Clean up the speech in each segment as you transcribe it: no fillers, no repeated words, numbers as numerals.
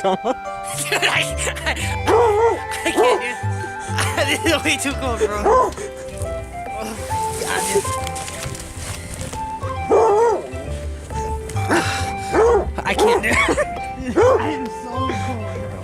Dude, I can't do this is way too cold, bro. God, I can't do it. I am so cold, bro.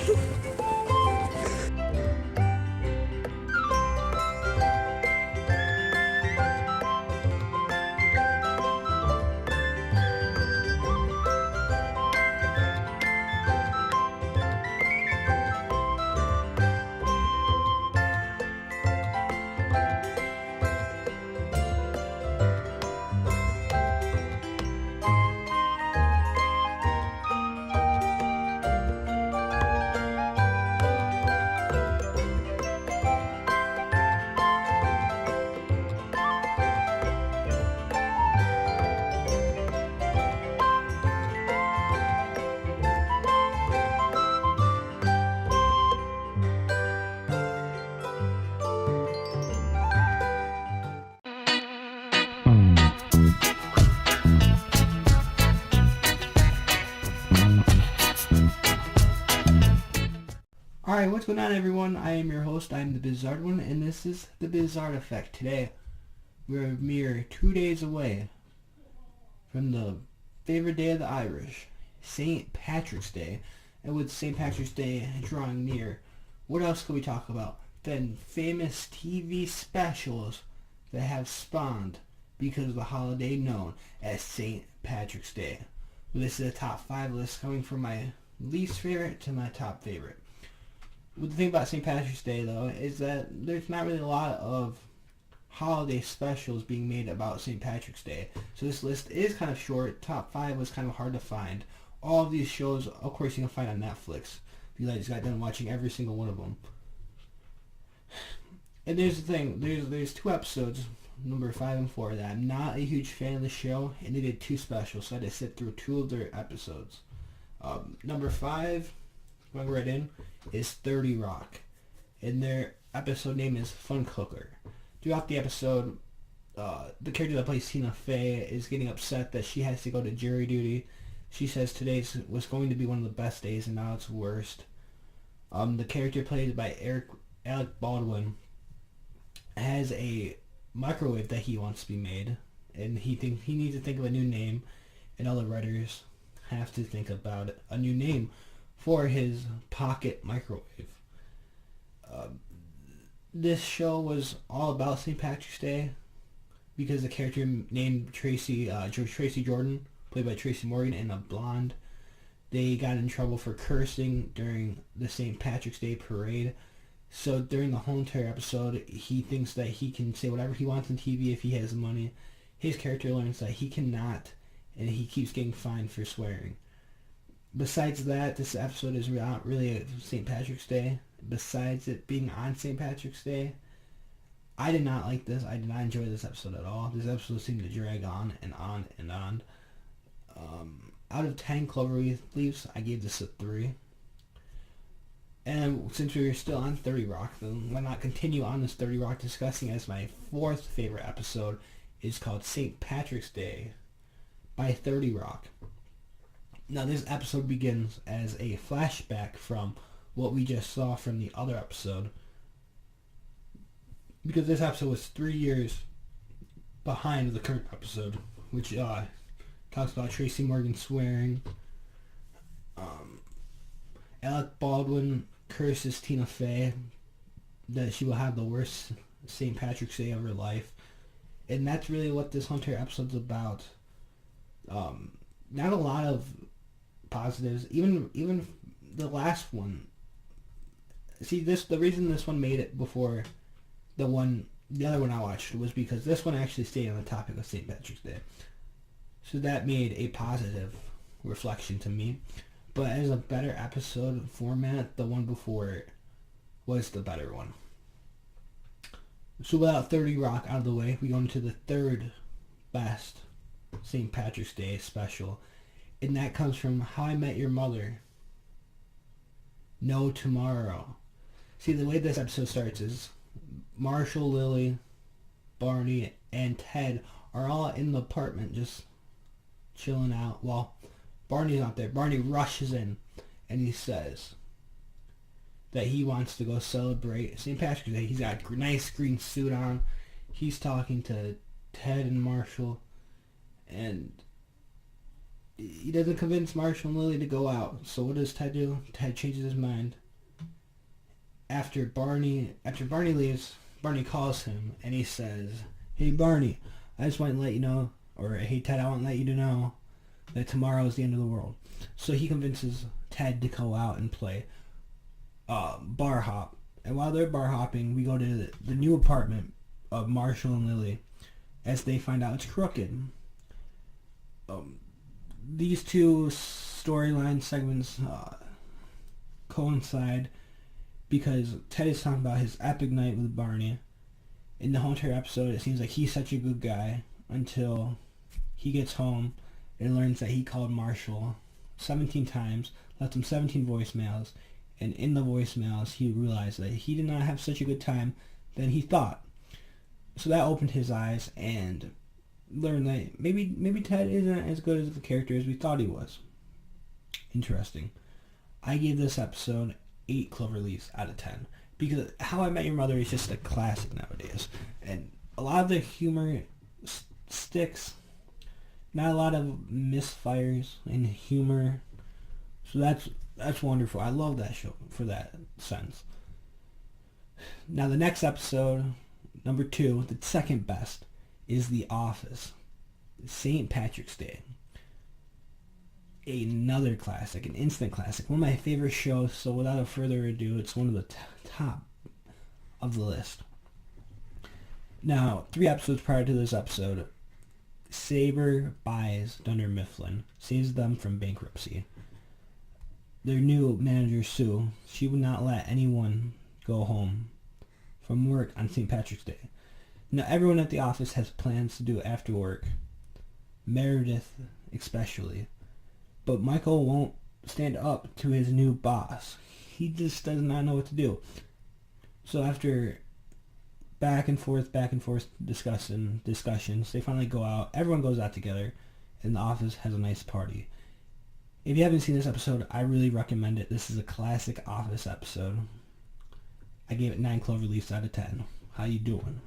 Alright, what's going on, everyone? I am your host, I am the Bizarre One, and this is the Bizarre Effect. Today, we're a mere 2 days away from the favorite day of the Irish, St. Patrick's Day. And with St. Patrick's Day drawing near, what else can we talk about than famous TV specials that have spawned because of the holiday known as St. Patrick's Day? Well, this is a top 5 list coming from my least favorite to my top favorite. The thing about St. Patrick's Day, though, is that there's not really a lot of holiday specials being made about St. Patrick's Day. So this list is kind of short. Top 5 was kind of hard to find. All of these shows, of course, you can find on Netflix, because I just got done watching every single one of them. And there's the thing. There's 2 episodes, number 5 and 4, that I'm not a huge fan of the show, and they did 2 specials, so I had to sit through 2 of their episodes. Number 5... going right in, is 30 Rock, and their episode name is Fun Cooker. Throughout the episode, the character that plays Tina Fey is getting upset that she has to go to jury duty. She says today was going to be one of the best days and now it's worst. The character played by Alec Baldwin has a microwave that he wants to be made, and he needs to think of a new name, and all the writers have to think about a new name for his pocket microwave. This show was all about St. Patrick's Day because the character named Tracy Jordan, played by Tracy Morgan, and a blonde, they got in trouble for cursing during the St. Patrick's Day parade. So during the whole entire episode, he thinks that he can say whatever he wants on TV if he has money. His character learns that he cannot, and he keeps getting fined for swearing. Besides that, this episode is not really a St. Patrick's Day. Besides it being on St. Patrick's Day, I did not like this. I did not enjoy this episode at all. This episode seemed to drag on and on and on. Out of 10 Cloverleaf, I gave this a 3. And since we were still on 30 Rock, then why not continue on this 30 Rock discussing as my 4th favorite episode is called St. Patrick's Day by 30 Rock. Now this episode begins as a flashback from what we just saw from the other episode, because this episode was 3 years behind the current episode, which talks about Tracy Morgan swearing. Alec Baldwin curses Tina Fey that she will have the worst St. Patrick's Day of her life, and that's really what this entire episode's about. Not a lot of positives. Even the last one. See, the reason this one made it before the other one I watched was because this one actually stayed on the topic of St. Patrick's Day. So that made a positive reflection to me. But as a better episode format, the one before it was the better one. So without 30 Rock out of the way, we go into the 3rd best St. Patrick's Day special. And that comes from How I Met Your Mother. No Tomorrow. See, the way this episode starts is Marshall, Lily, Barney, and Ted are all in the apartment just chilling out. Well, Barney's not there. Barney rushes in and he says that he wants to go celebrate St. Patrick's Day. He's got a nice green suit on. He's talking to Ted and Marshall, and he doesn't convince Marshall and Lily to go out. So what does Ted do? Ted changes his mind. After Barney leaves, Barney calls him and he says, "Hey Barney, I just want to let you know," or "Hey Ted, I want to let you to know that tomorrow is the end of the world." So he convinces Ted to go out and play bar hop. And while they're bar hopping, we go to the new apartment of Marshall and Lily as they find out it's crooked. These two storyline segments coincide because Ted is talking about his epic night with Barney. In the whole entire episode, it seems like he's such a good guy until he gets home and learns that he called Marshall 17 times, left him 17 voicemails, and in the voicemails he realized that he did not have such a good time than he thought. So that opened his eyes and learned that maybe Ted isn't as good as the character as we thought he was. Interesting. I gave this episode 8 cloverleafs out of 10 because How I Met Your Mother is just a classic nowadays, and a lot of the humor sticks. Not a lot of misfires in humor, so that's wonderful. I love that show for that sense. Now the next episode, number 2, the second best, is The Office, St. Patrick's Day. Another classic, an instant classic, one of my favorite shows. So without further ado, it's one of the top of the list. Now, 3 episodes prior to this episode, Sabre buys Dunder Mifflin, saves them from bankruptcy. Their new manager, Sue, she would not let anyone go home from work on St. Patrick's Day. Now, everyone at the office has plans to do after work, Meredith especially. But Michael won't stand up to his new boss. He just does not know what to do. So after back and forth discussions, they finally go out. Everyone goes out together, and the office has a nice party. If you haven't seen this episode, I really recommend it. This is a classic Office episode. I gave it 9 cloverleafs out of 10. How you doing?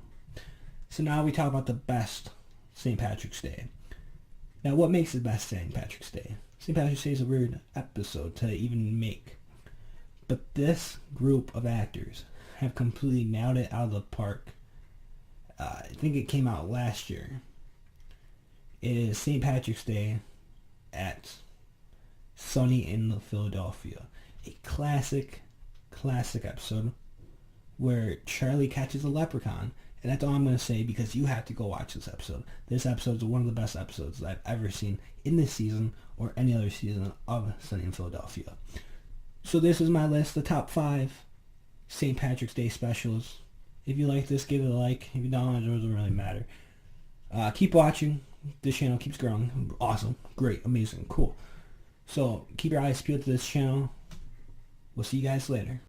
So now we talk about the best St. Patrick's Day. Now, what makes the best St. Patrick's Day? St. Patrick's Day is a weird episode to even make. But this group of actors have completely nailed it out of the park. I think it came out last year. It is St. Patrick's Day at Sunny in Philadelphia. A classic episode where Charlie catches a leprechaun. And that's all I'm going to say because you have to go watch this episode. This episode is one of the best episodes that I've ever seen in this season or any other season of Sunny in Philadelphia. So this is my list, the top 5 St. Patrick's Day specials. If you like this, give it a like. If you don't, it doesn't really matter. Keep watching. This channel keeps growing. Awesome. Great. Amazing. Cool. So keep your eyes peeled to this channel. We'll see you guys later.